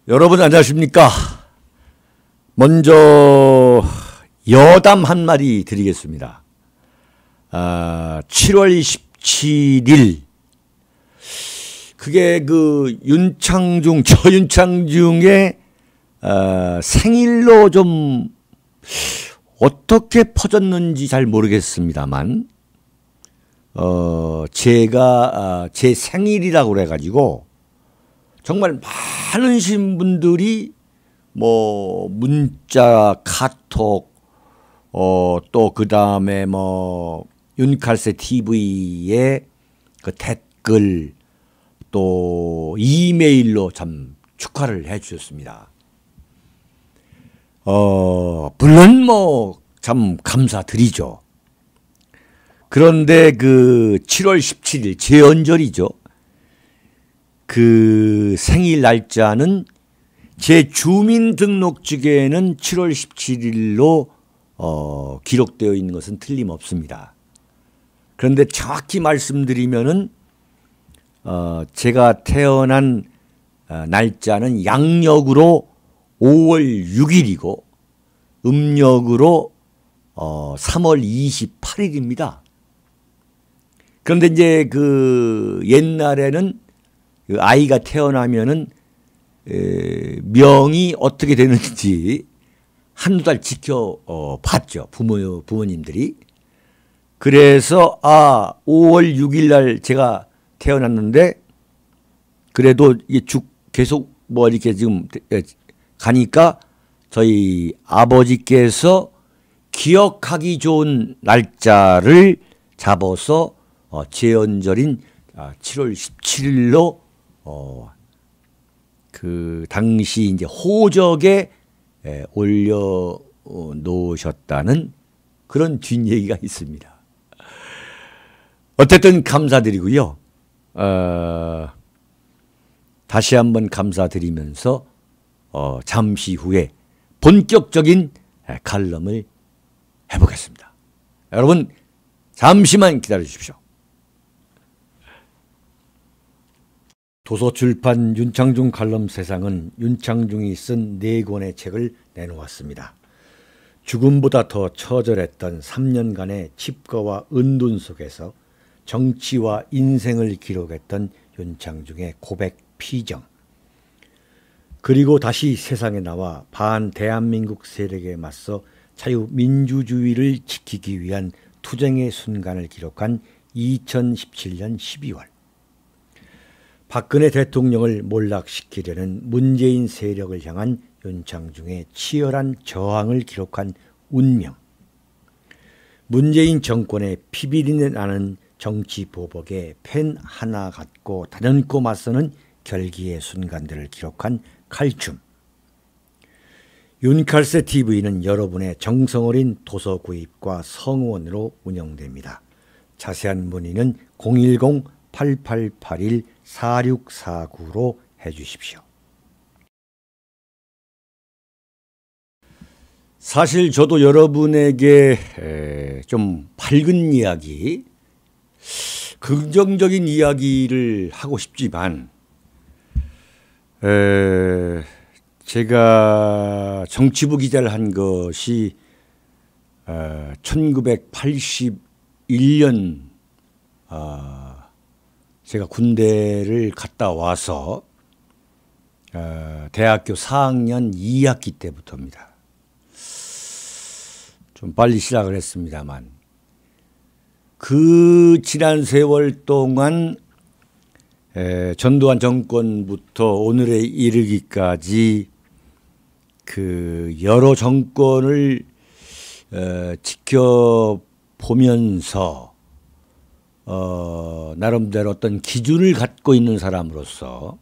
여러분 안녕하십니까? 먼저 여담 한마디 드리겠습니다. 7월 17일 그게 그 윤창중의 생일로 좀 어떻게 퍼졌는지 잘 모르겠습니다만 제가 제 생일이라고 그래가지고 정말 많은 신분들이 뭐 문자, 카톡, 또 그 다음에 뭐 윤칼세 TV의 그 댓글, 또 이메일로 참 축하를 해 주셨습니다. 물론 뭐 참 감사드리죠. 그런데 그 7월 17일 제 언절이죠. 그 생일 날짜는 제 주민등록증에는 7월 17일로 기록되어 있는 것은 틀림없습니다. 그런데 정확히 말씀드리면은 제가 태어난 날짜는 양력으로 5월 6일이고 음력으로 3월 28일입니다. 그런데 이제 그 옛날에는 그 아이가 태어나면은 명이 어떻게 되는지 한두 달 지켜봤죠. 부모님들이. 그래서 5월 6일 날 제가 태어났는데 그래도 이게 계속 뭐 이렇게 지금 가니까 저희 아버지께서 기억하기 좋은 날짜를 잡아서 제언절인 7월 17일로 그 당시 이제 호적에 올려 놓으셨다는 그런 뒷얘기가 있습니다. 어쨌든 감사드리고요. 다시 한번 감사드리면서 잠시 후에 본격적인 칼럼을 해보겠습니다. 여러분 잠시만 기다려 주십시오. 도서출판 윤창중 칼럼 세상은 윤창중이 쓴 4권의 책을 내놓았습니다. 죽음보다 더 처절했던 3년간의 칩거와 은둔 속에서 정치와 인생을 기록했던 윤창중의 고백 피정, 그리고 다시 세상에 나와 반대한민국 세력에 맞서 자유민주주의를 지키기 위한 투쟁의 순간을 기록한 2017년 12월 박근혜 대통령을 몰락시키려는 문재인 세력을 향한 윤창중의 치열한 저항을 기록한 운명, 문재인 정권의 피비린내 나는 정치 보복에 펜 하나 갖고 단연코 맞서는 결기의 순간들을 기록한 칼춤, 윤칼세 TV는 여러분의 정성어린 도서 구입과 성원으로 운영됩니다. 자세한 문의는 010-8881-4649로 해주십시오. 사실 저도 여러분에게 좀 밝은 이야기, 긍정적인 이야기를 하고 싶지만 제가 정치부 기자를 한 것이 1981년 제가 군대를 갔다 와서 대학교 4학년 2학기 때부터입니다. 좀 빨리 시작을 했습니다만 그 지난 세월 동안 전두환 정권부터 오늘에 이르기까지 그 여러 정권을 지켜보면서 나름대로 어떤 기준을 갖고 있는 사람으로서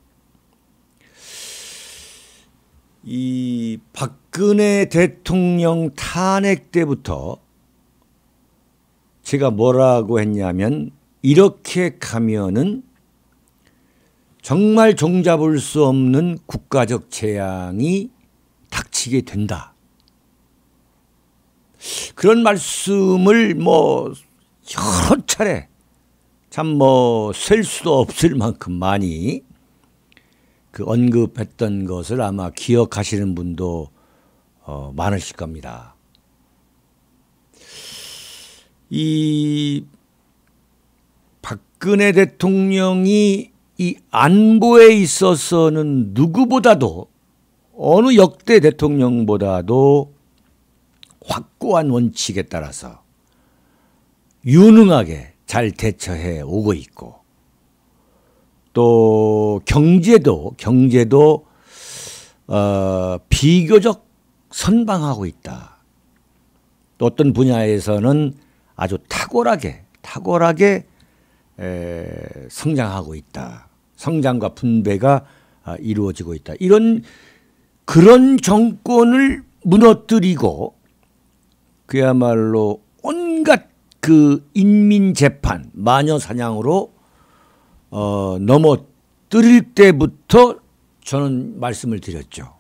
이 박근혜 대통령 탄핵 때부터 제가 뭐라고 했냐면 이렇게 가면은 정말 종잡을 수 없는 국가적 재앙이 닥치게 된다. 그런 말씀을 뭐 여러 차례 참 뭐 셀 수도 없을 만큼 많이 그 언급했던 것을 아마 기억하시는 분도 많으실 겁니다. 이 박근혜 대통령이 이 안보에 있어서는 누구보다도 어느 역대 대통령보다도 확고한 원칙에 따라서 유능하게 잘 대처해 오고 있고, 또 경제도 비교적 선방하고 있다. 또 어떤 분야에서는 아주 탁월하게 성장하고 있다. 성장과 분배가 이루어지고 있다. 그런 정권을 무너뜨리고 그야말로 온갖 그 인민재판, 마녀사냥으로 넘어뜨릴 때부터 저는 말씀을 드렸죠.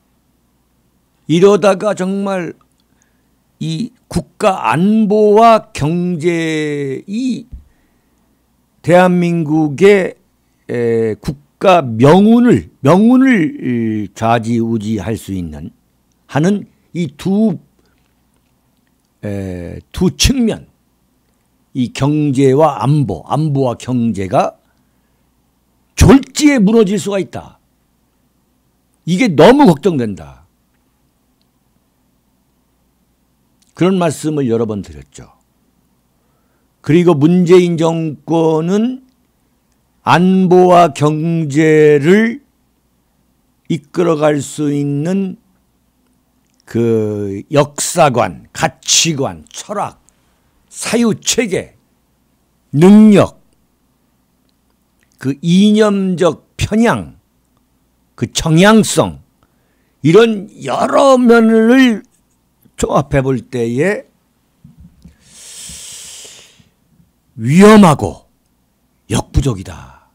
이러다가 정말 이 국가 안보와 경제, 이 대한민국의 국가 명운을 좌지우지할 수 있는 하는 이 두 측면, 이 경제와 안보와 경제가 졸지에 무너질 수가 있다. 이게 너무 걱정된다. 그런 말씀을 여러 번 드렸죠. 그리고 문재인 정권은 안보와 경제를 이끌어갈 수 있는 그 역사관, 가치관, 철학, 사유체계, 능력, 그 이념적 편향, 그 정향성, 이런 여러 면을 종합해 볼 때에 위험하고 역부족이다.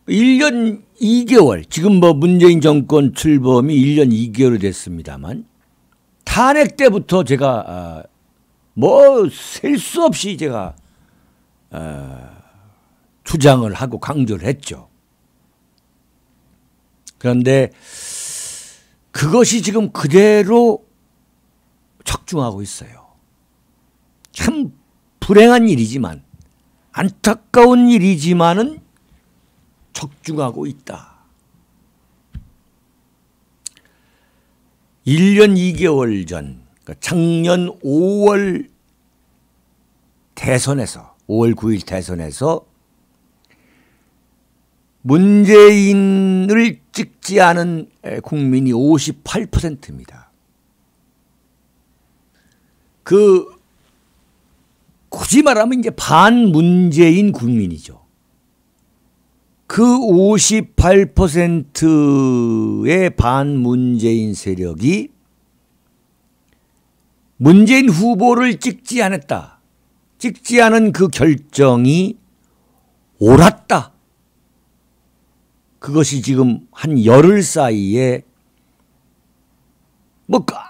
1년 2개월, 지금 문재인 정권 출범이 1년 2개월이 됐습니다만, 탄핵 때부터 제가 셀 수 없이 제가 주장을 하고 강조를 했죠. 그런데 그것이 지금 그대로 적중하고 있어요. 참 불행한 일이지만, 안타까운 일이지만은 적중하고 있다. 1년 2개월 전, 그러니까 작년 5월 대선에서, 5월 9일 대선에서 문재인을 찍지 않은 국민이 58%입니다. 굳이 말하면 이제 반문재인 국민이죠. 그 58%의 반문재인 세력이 문재인 후보를 찍지 않았다. 찍지 않은 그 결정이 옳았다. 그것이 지금 한 열흘 사이에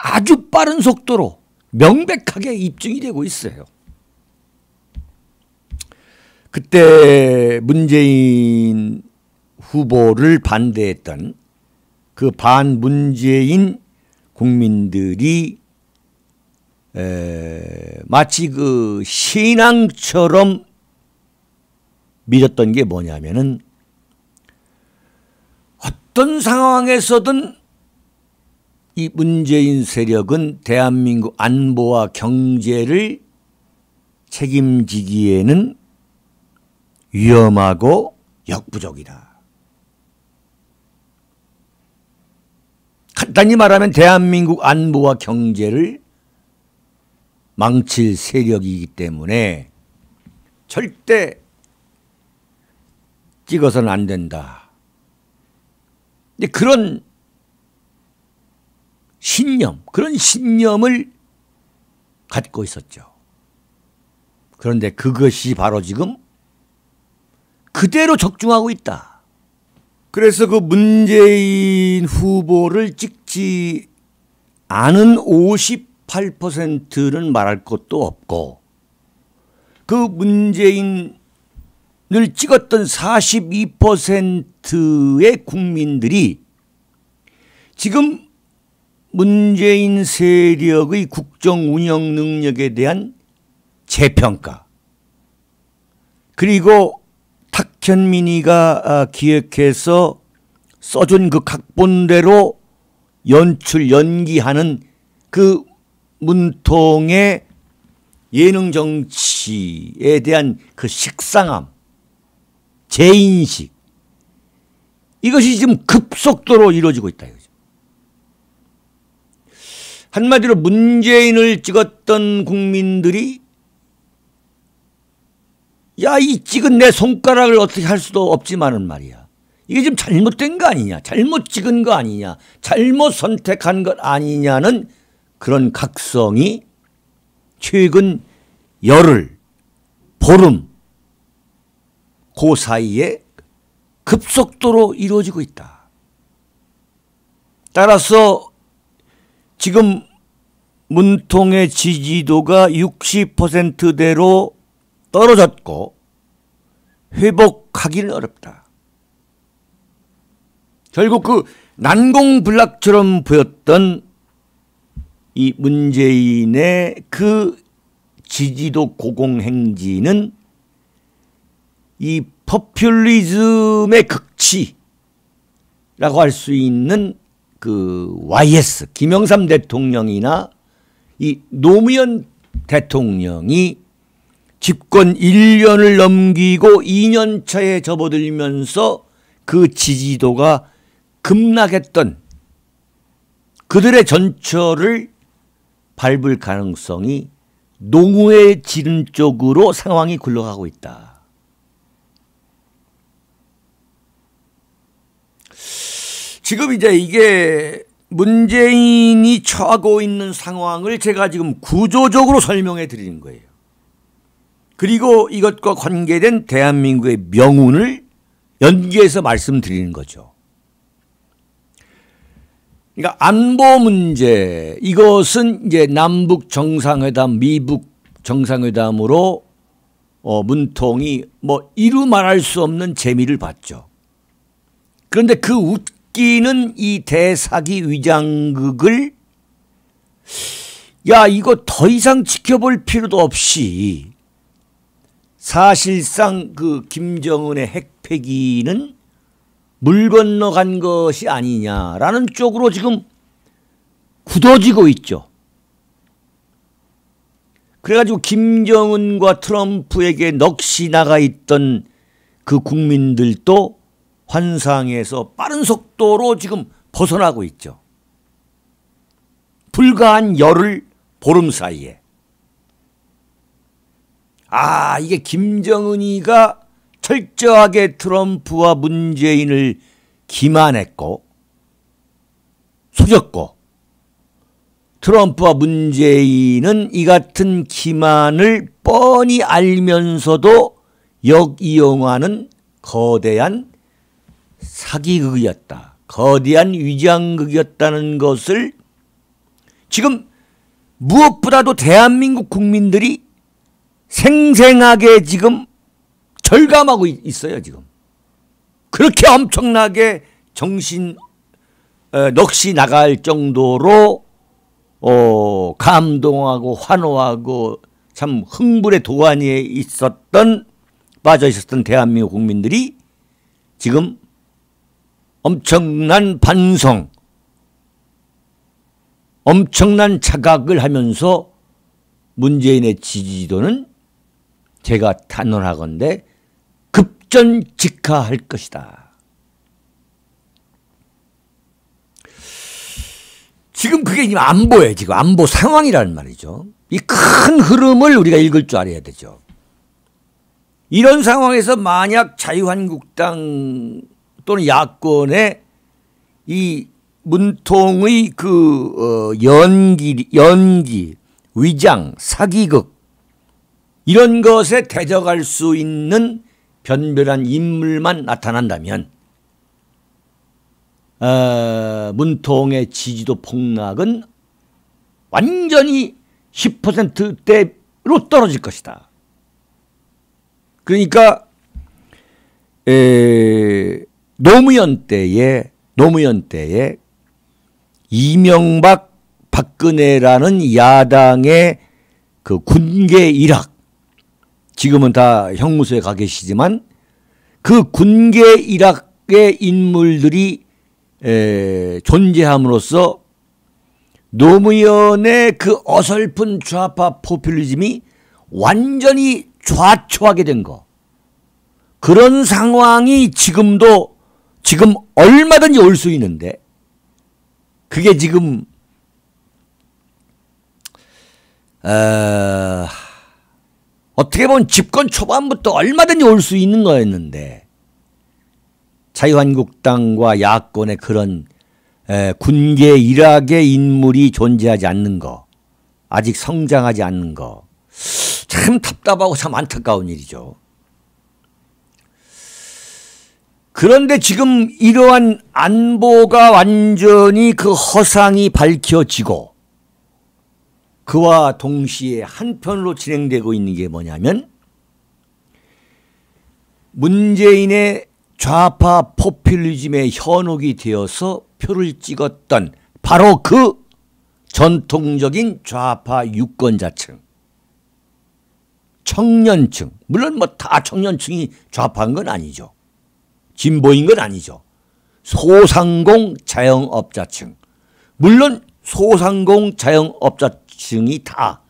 아주 빠른 속도로 명백하게 입증이 되고 있어요. 그때 문재인 후보를 반대했던 그 반문재인 국민들이 마치 그 신앙처럼 믿었던 게 뭐냐면은, 어떤 상황에서든 이 문재인 세력은 대한민국 안보와 경제를 책임지기에는 위험하고 역부족이다. 간단히 말하면 대한민국 안보와 경제를 망칠 세력이기 때문에 절대 찍어서는 안 된다. 근데 그런 신념을 갖고 있었죠. 그런데 그것이 바로 지금 그대로 적중하고 있다. 그래서 그 문재인 후보를 찍지 않은 58%는 말할 것도 없고, 그 문재인 찍었던 42%의 국민들이 지금 문재인 세력의 국정 운영 능력에 대한 재평가, 그리고 탁현민이가 기획해서 써준 그 각본대로 연기하는 그 문통의 예능 정치에 대한 그 식상함, 재인식, 이것이 지금 급속도로 이루어지고 있다 이거죠. 한마디로 문재인을 찍었던 국민들이 야, 이 찍은 내 손가락을 어떻게 할 수도 없지만은 말이야, 이게 지금 잘못된 거 아니냐, 잘못 찍은 거 아니냐, 잘못 선택한 것 아니냐는 그런 각성이 최근 열흘, 보름 그 사이에 급속도로 이루어지고 있다. 따라서 지금 문통의 지지도가 60%대로 떨어졌고 회복하기는 어렵다. 결국 그 난공불락처럼 보였던 이 문재인의 그 지지도 고공행진은 이 포퓰리즘의 극치라고 할 수 있는 그 YS 김영삼 대통령이나 이 노무현 대통령이 집권 1년을 넘기고 2년 차에 접어들면서 그 지지도가 급락했던 그들의 전철을 밟을 가능성이 농후해지는 쪽으로 상황이 굴러가고 있다. 지금 이제 이게 문재인이 처하고 있는 상황을 제가 지금 구조적으로 설명해 드리는 거예요. 그리고 이것과 관계된 대한민국의 명운을 연계해서 말씀드리는 거죠. 그러니까 안보 문제, 이것은 이제 남북 정상회담, 미북 정상회담으로 문통이 뭐 이루 말할 수 없는 재미를 봤죠. 그런데 그 웃기는 이 대사기 위장극을 야, 이거 더 이상 지켜볼 필요도 없이 사실상 그 김정은의 핵폐기는 물 건너간 것이 아니냐라는 쪽으로 지금 굳어지고 있죠. 그래가지고 김정은과 트럼프에게 넋이 나가 있던 그 국민들도 환상에서 빠른 속도로 지금 벗어나고 있죠. 불과 한 열흘, 보름 사이에. 아, 이게 김정은이가 철저하게 트럼프와 문재인을 기만했고 속였고, 트럼프와 문재인은 이 같은 기만을 뻔히 알면서도 역이용하는 거대한 사기극이었다. 거대한 위장극이었다는 것을 지금 무엇보다도 대한민국 국민들이 생생하게 지금 절감하고 있어요. 지금 그렇게 엄청나게 넋이 나갈 정도로 감동하고 환호하고 참 흥분의 도가니에 빠져 있었던 대한민국 국민들이 지금 엄청난 반성, 엄청난 자각을 하면서 문재인의 지지도는 제가 단언하건대 급전직하할 것이다. 지금 그게 지금 안보예요. 지금 안보 상황이라는 말이죠. 이 큰 흐름을 우리가 읽을 줄 알아야 되죠. 이런 상황에서 만약 자유한국당 또는 야권의 이 문통의 그 연기, 위장, 사기극 이런 것에 대적할 수 있는 변별한 인물만 나타난다면 문통의 지지도 폭락은 완전히 10%대로 떨어질 것이다. 그러니까 노무현 때에 이명박 박근혜라는 야당의 그 군계 일학, 지금은 다 형무소에 가 계시지만 그 군계 일학의 인물들이 존재함으로써 노무현의 그 어설픈 좌파 포퓰리즘이 완전히 좌초하게 된 거. 그런 상황이 지금 얼마든지 올 수 있는데, 그게 지금 어떻게 보면 집권 초반부터 얼마든지 올 수 있는 거였는데, 자유한국당과 야권의 그런 군계 일학의 인물이 존재하지 않는 거, 아직 성장하지 않는 거, 참 답답하고 참 안타까운 일이죠. 그런데 지금 이러한 안보가 완전히 그 허상이 밝혀지고, 그와 동시에 한편으로 진행되고 있는 게 뭐냐면, 문재인의 좌파 포퓰리즘의 현혹이 되어서 표를 찍었던 바로 그 전통적인 좌파 유권자층, 청년층, 물론 뭐 다 청년층이 좌파인 건 아니죠. 진보인 건 아니죠. 소상공 자영업자층, 물론 소상공 자영업자층이 다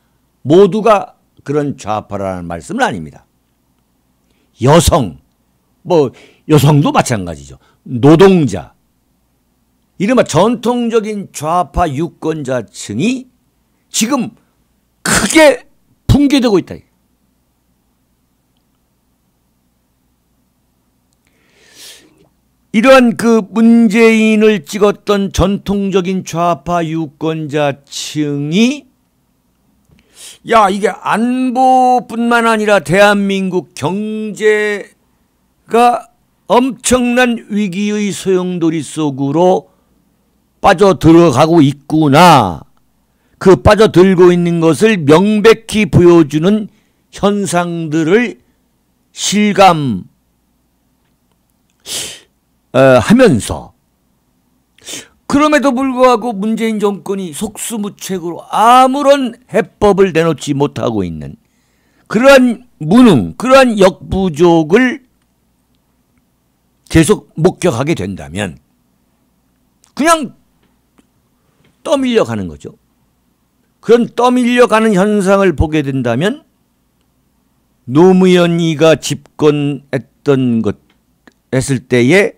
모두가 그런 좌파라는 말씀은 아닙니다. 여성, 뭐 여성도 마찬가지죠. 노동자, 이른바 전통적인 좌파 유권자층이 지금 크게 붕괴되고 있다. 이러한 그 문재인을 찍었던 전통적인 좌파 유권자층이, 야, 이게 안보뿐만 아니라 대한민국 경제가 엄청난 위기의 소용돌이 속으로 빠져들어가고 있구나, 그 빠져들고 있는 것을 명백히 보여주는 현상들을 하면서, 그럼에도 불구하고 문재인 정권이 속수무책으로 아무런 해법을 내놓지 못하고 있는 그러한 무능, 그러한 역부족을 계속 목격하게 된다면 그냥 떠밀려 가는 거죠. 그런 떠밀려 가는 현상을 보게 된다면 노무현이가 집권했던 것 했을 때에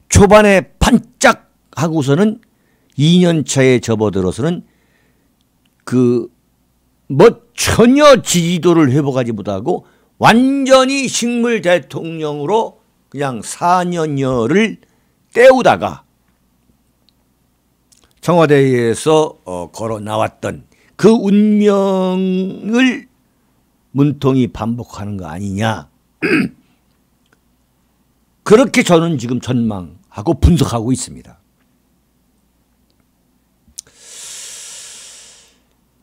초반에 반짝 하고서는 2년 차에 접어들어서는 전혀 지지도를 회복하지 못하고 완전히 식물 대통령으로 그냥 4년여를 때우다가 청와대에서 걸어 나왔던 그 운명을 문통이 반복하는 거 아니냐. 그렇게 저는 지금 전망하고 분석하고 있습니다.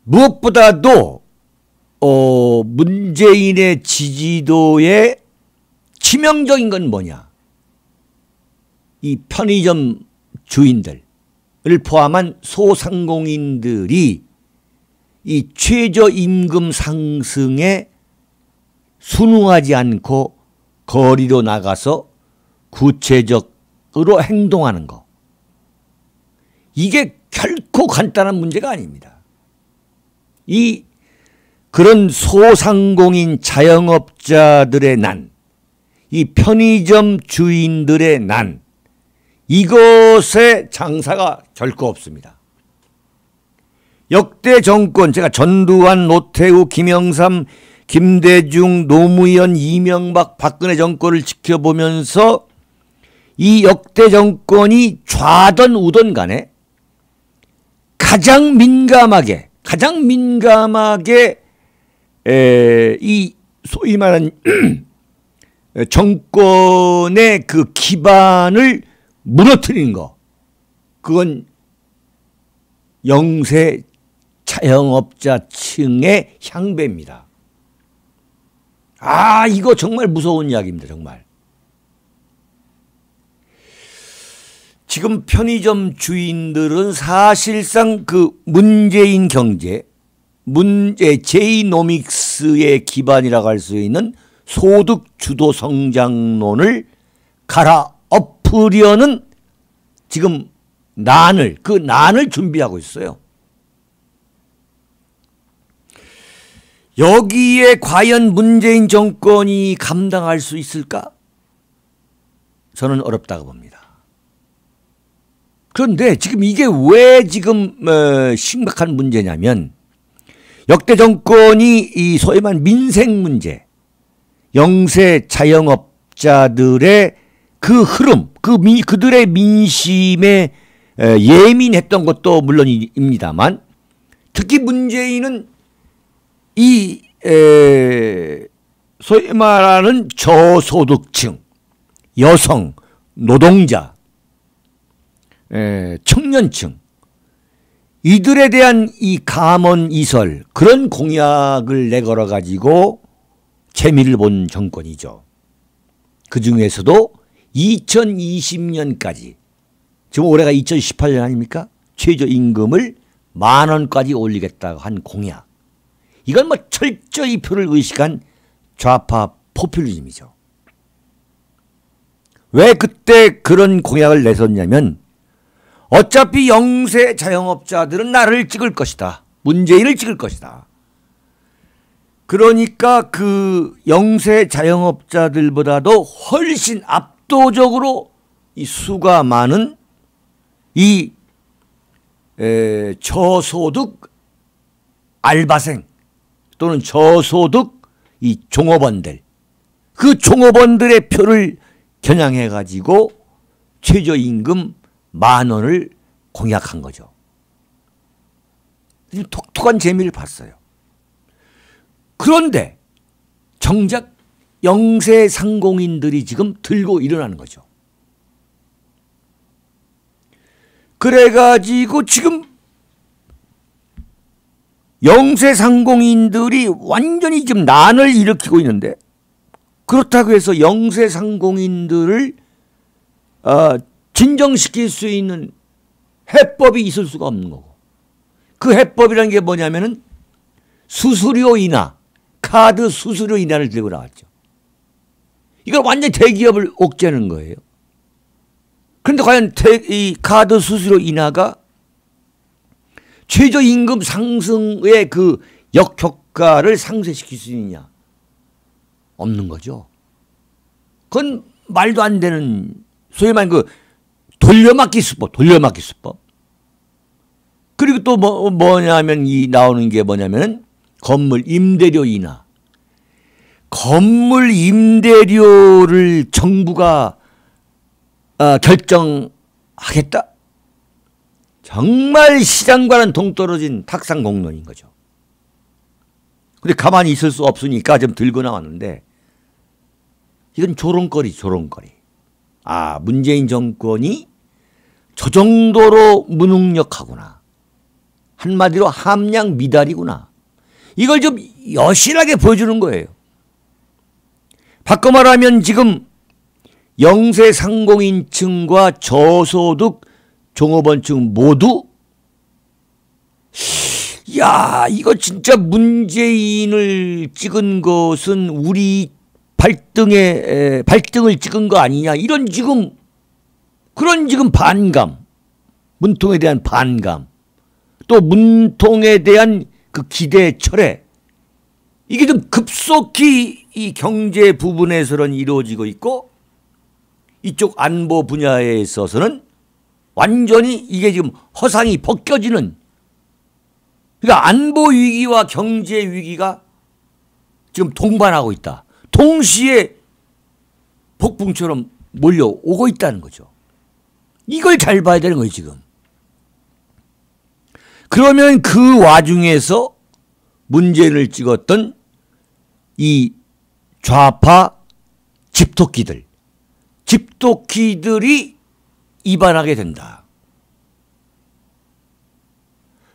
무엇보다도 문재인의 지지도에 치명적인 건 뭐냐. 이 편의점 주인들을 포함한 소상공인들이 이 최저임금 상승에 순응하지 않고 거리로 나가서 구체적으로 행동하는 거. 이게 결코 간단한 문제가 아닙니다. 그런 소상공인 자영업자들의 난, 이 편의점 주인들의 난, 이것의 장사가 결코 없습니다. 역대 정권, 제가 전두환, 노태우, 김영삼, 김대중, 노무현, 이명박, 박근혜 정권을 지켜보면서 이 역대 정권이 좌든 우든 간에 가장 민감하게 이 소위 말하는 정권의 그 기반을 무너뜨리는 거, 그건 영세 자영업자층의 향배입니다. 이거 정말 무서운 이야기입니다. 정말. 지금 편의점 주인들은 사실상 그 문재인 경제, 제이노믹스의 기반이라고 할 수 있는 소득 주도 성장론을 갈아엎으려는 지금 그 난을 준비하고 있어요. 여기에 과연 문재인 정권이 감당할 수 있을까? 저는 어렵다고 봅니다. 그런데 지금 이게 왜 지금 심각한 문제냐면, 역대 정권이 이 소위 말하는 민생 문제, 영세 자영업자들의 그 흐름, 그들의 민심에 예민했던 것도 물론입니다만, 특히 문재인은 이 소위 말하는 저소득층, 여성, 노동자, 청년층, 이들에 대한 이 감언이설, 그런 공약을 내걸어 가지고 재미를 본 정권이죠. 그 중에서도 2020년까지, 지금 올해가 2018년 아닙니까? 최저임금을 10,000원까지 올리겠다고 한 공약. 이건 뭐 철저히 표를 의식한 좌파 포퓰리즘이죠. 왜 그때 그런 공약을 내섰냐면, 어차피 영세 자영업자들은 나를 찍을 것이다. 문재인을 찍을 것이다. 그러니까 그 영세 자영업자들보다도 훨씬 압도적으로 이 수가 많은 이 저소득 알바생 또는 저소득 이 종업원들, 그 종업원들의 표를 겨냥해 가지고 최저임금 10,000원을 공약한 거죠. 독특한 재미를 봤어요. 그런데 정작 영세 상공인들이 지금 들고 일어나는 거죠. 그래가지고 지금 영세 상공인들이 완전히 지금 난을 일으키고 있는데, 그렇다고 해서 영세 상공인들을 진정시킬 수 있는 해법이 있을 수가 없는 거고, 그 해법이라는 게 뭐냐면은 수수료 인하, 카드 수수료 인하를 들고 나왔죠. 이걸 완전히 대기업을 옥죄는 거예요. 그런데 과연 이 카드 수수료 인하가 최저임금 상승의 그 역효과를 상쇄시킬 수 있느냐? 없는 거죠. 그건 말도 안 되는, 소위 말하는 그 돌려막기 수법. 그리고 또 뭐냐면 이 나오는 게 뭐냐면 건물 임대료 인하. 건물 임대료를 정부가 결정하겠다? 정말 시장과는 동떨어진 탁상공론인 거죠. 근데 가만히 있을 수 없으니까 좀 들고 나왔는데, 이건 조롱거리. 문재인 정권이 저 정도로 무능력하구나. 한마디로 함량 미달이구나. 이걸 좀 여실하게 보여주는 거예요. 바꿔 말하면 지금 영세 상공인층과 저소득 종업원층 모두, 야, 이거 진짜 문재인을 찍은 것은 우리 발등을 찍은 거 아니냐, 이런 그런 반감, 문통에 대한 반감, 또 문통에 대한 그 기대 철회, 이게 좀 급속히 이 경제 부분에서는 이루어지고 있고, 이쪽 안보 분야에 있어서는 완전히 이게 지금 허상이 벗겨지는, 그러니까 안보 위기와 경제 위기가 지금 동반하고 있다. 동시에 폭풍처럼 몰려오고 있다는 거죠. 이걸 잘 봐야 되는 거예요, 지금. 그러면 그 와중에서 문재인을 찍었던 이 좌파 집토끼들이 이반하게 된다.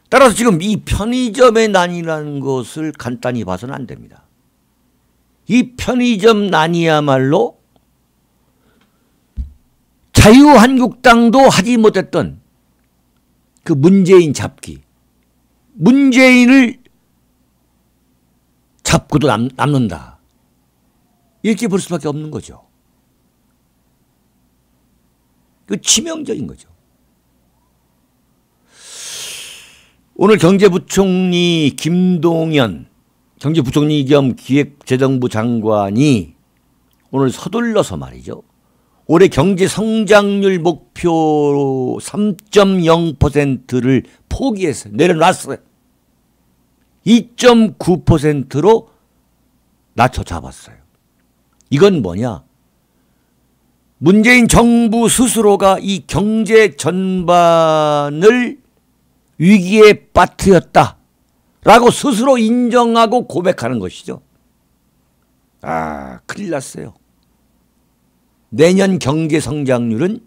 따라서 지금 이 편의점의 난이라는 것을 간단히 봐서는 안 됩니다. 이 편의점 난이야말로 자유한국당도 하지 못했던 그 문재인 잡기. 문재인을 잡고도 남는다. 이렇게 볼 수밖에 없는 거죠. 그 치명적인 거죠. 오늘 경제부총리 김동연 경제부총리 겸 기획재정부 장관이 오늘 서둘러서 말이죠. 올해 경제 성장률 목표 3.0%를 포기했어요. 내려놨어요. 2.9%로 낮춰 잡았어요. 이건 뭐냐? 문재인 정부 스스로가 이 경제 전반을 위기에 빠뜨렸다라고 스스로 인정하고 고백하는 것이죠. 큰일 났어요. 내년 경제 성장률은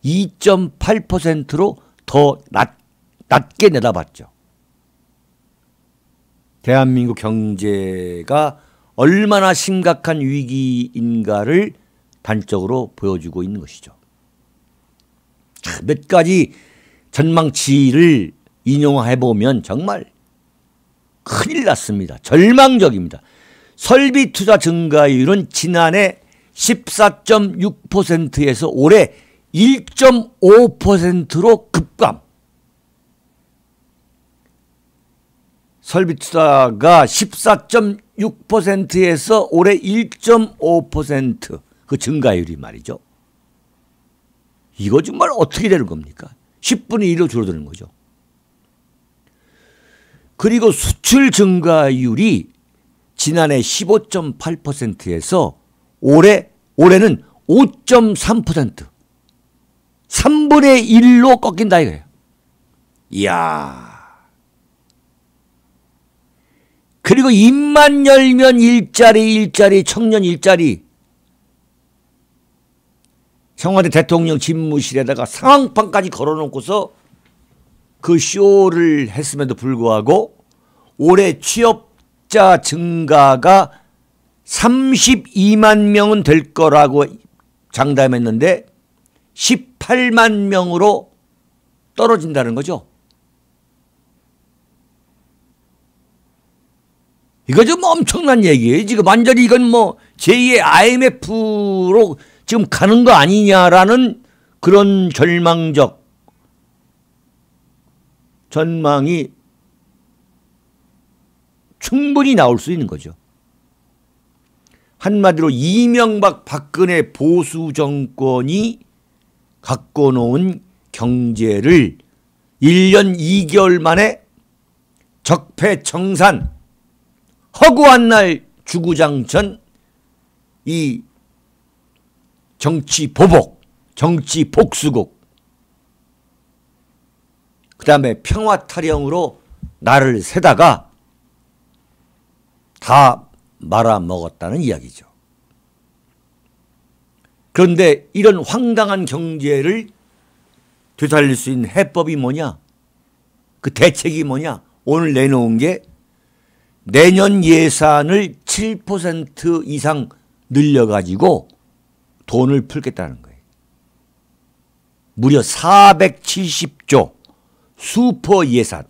2.8%로 더 낮게 내다봤죠. 대한민국 경제가 얼마나 심각한 위기인가를 단적으로 보여주고 있는 것이죠. 몇 가지 전망치를 인용해보면 정말 큰일 났습니다. 절망적입니다. 설비 투자 증가율은 지난해 14.6%에서 올해 1.5%로 급감. 설비 투자가 14.6%에서 올해 1.5% 그 증가율이 말이죠. 이거 정말 어떻게 되는 겁니까? 10분의 1로 줄어드는 거죠. 그리고 수출 증가율이 지난해 15.8%에서 올해는 5.3%. 3분의 1로 꺾인다 이거예요. 이야. 그리고 입만 열면 일자리, 청년 일자리. 청와대 대통령 집무실에다가 상황판까지 걸어놓고서 그 쇼를 했음에도 불구하고 올해 취업자 증가가 32만 명은 될 거라고 장담했는데 18만 명으로 떨어진다는 거죠. 이거 좀 엄청난 얘기예요. 지금 완전히 이건 뭐 제2의 IMF로 지금 가는 거 아니냐라는 그런 절망적 전망이 충분히 나올 수 있는 거죠. 한마디로 이명박 박근혜 보수 정권이 갖고 놓은 경제를 1년 2개월 만에 적폐청산 허구한 날 주구장천 이 정치 보복, 정치 복수국, 그 다음에 평화 타령으로 나를 세다가 다 말아먹었다는 이야기죠. 그런데 이런 황당한 경제를 되살릴 수 있는 해법이 뭐냐? 그 대책이 뭐냐? 오늘 내놓은 게 내년 예산을 7% 이상 늘려가지고 돈을 풀겠다는 거예요. 무려 470조 슈퍼 예산,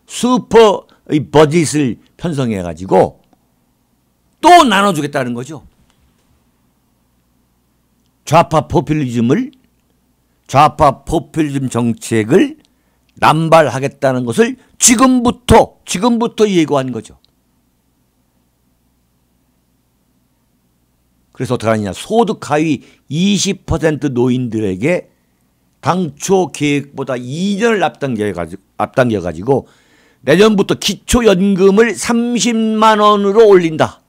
슈퍼 버짓을 편성해가지고 또 나눠주겠다는 거죠. 좌파 포퓰리즘 정책을 남발하겠다는 것을 지금부터 예고한 거죠. 그래서 어떻게 하느냐. 소득 하위 20% 노인들에게 당초 계획보다 2년을 앞당겨가지고 내년부터 기초연금을 30만 원으로 올린다.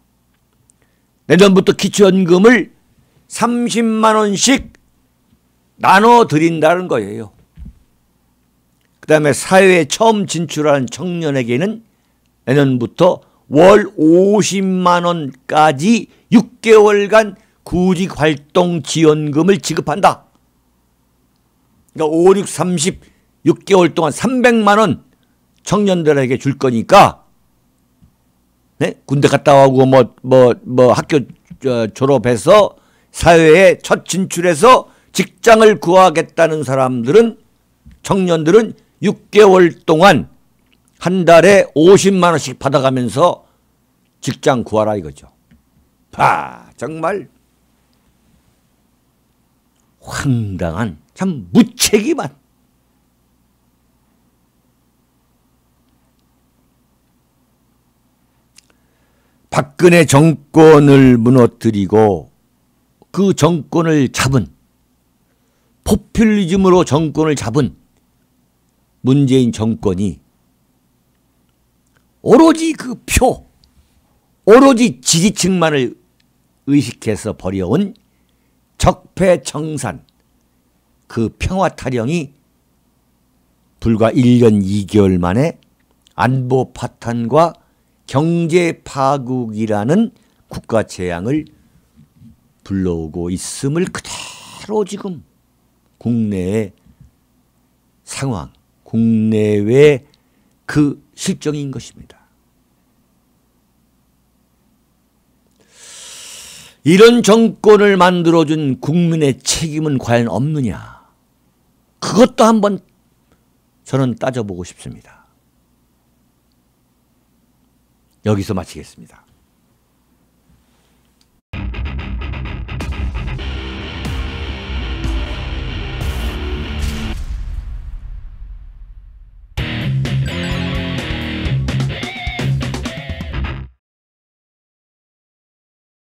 내년부터 기초연금을 30만 원씩 나눠드린다는 거예요. 그 다음에 사회에 처음 진출하는 청년에게는 내년부터 월 50만 원까지 6개월간 구직활동 지원금을 지급한다. 그러니까 5, 6, 30, 6개월 동안 300만 원 청년들에게 줄 거니까, 네? 군대 갔다 오고 학교 졸업해서 사회에 첫 진출해서 직장을 구하겠다는 사람들은, 청년들은 6개월 동안 한 달에 50만 원씩 받아가면서 직장 구하라 이거죠. 정말 황당한, 참 무책임한, 박근혜 정권을 무너뜨리고 그 정권을 잡은, 포퓰리즘으로 정권을 잡은 문재인 정권이 오로지 그 표, 오로지 지지층만을 의식해서 벌여온 적폐청산, 그 평화 타령이 불과 1년 2개월 만에 안보 파탄과 경제 파국이라는 국가 재앙을 불러오고 있음을 그대로 지금 국내의 상황, 국내외 그 실정인 것입니다. 이런 정권을 만들어준 국민의 책임은 과연 없느냐? 그것도 한번 저는 따져보고 싶습니다. 여기서 마치겠습니다.